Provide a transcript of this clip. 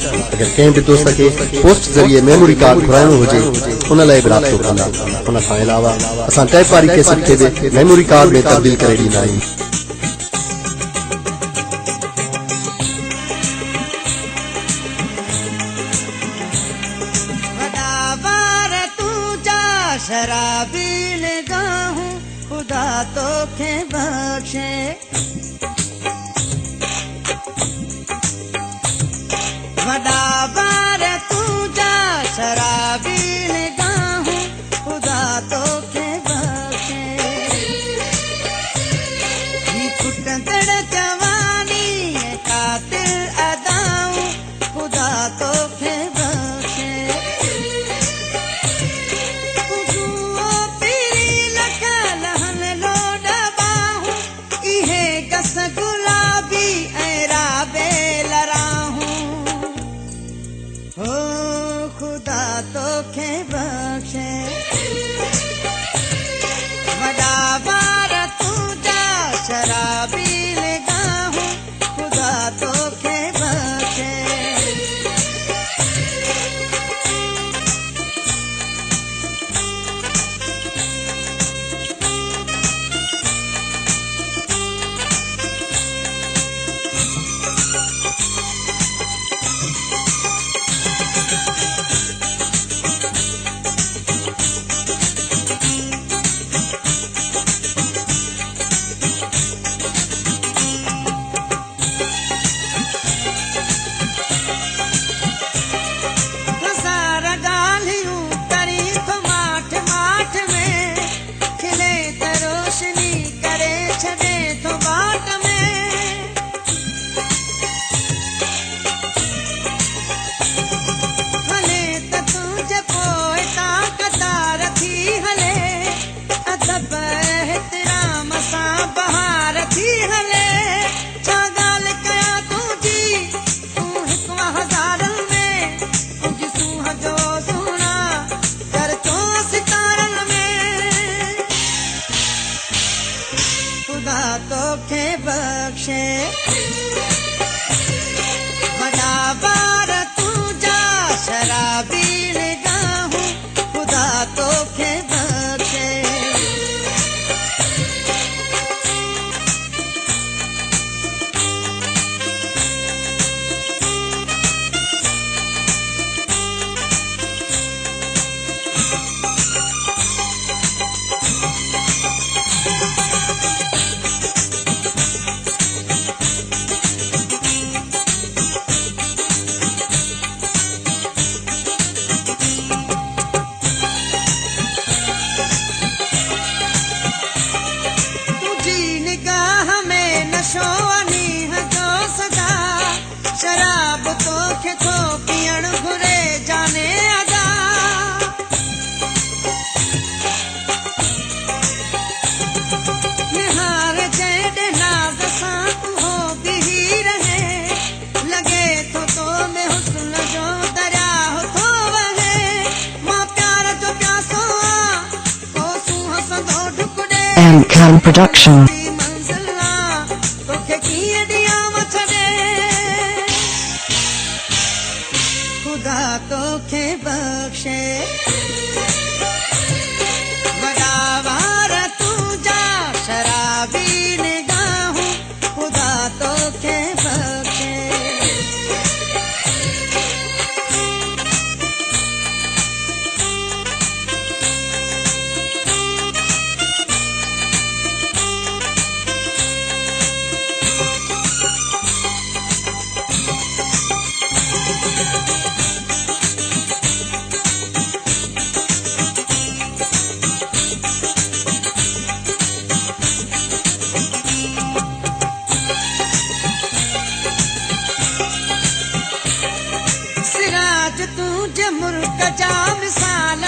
अगर कंहिं बि दोस्त खे पोस्ट ज़रिए मेमोरी कार्ड घुराइणो हुजे उन लाइ बि राब्तो कंदा। उन खां अलावा असां टैप वारी कैसेट खे बि मेमोरी कार्ड में तब्दील करे ॾींदा आहियूं। शराबी निगाहूं खुदा तोखे बख्शे, वॾा बार तुंहिंजा शराबी निगाहूं खुदा तोखे बख्शे, ही कुटंदड़ जवानी कातिल अदाऊं खुदा तोखे बख्शे, गुलाबी ऐरा बेलराहूं हो खुदा तोखे बख्शे, वॾा बार तुंहिंजा शराबी निगाहूं खुदा तोखे बख्शे। तोखे बख्शे, वॾा बार तुंहिंजा शराबी निगाहूं खुदा तोखे बख्शे। शराब तोखे थो पीअण घुरे जाने अदा, निहार जंहिं नाज़ सां उहो बीही रहे, लॻे थो तो में हुस्न जो दरिया थो वहे, मां प्यार जो प्यासो आं को सूंह हंसंदो ढुक ॾे M-Can Production। तोखे कीअं ॾियां छॾे खुदा तोखे बख्शे, वॾा वार तुंहिंजा शराबी निगाहूं खुदा तोखे बख्शे। सिराज तुझे मुल्क जा मिसाल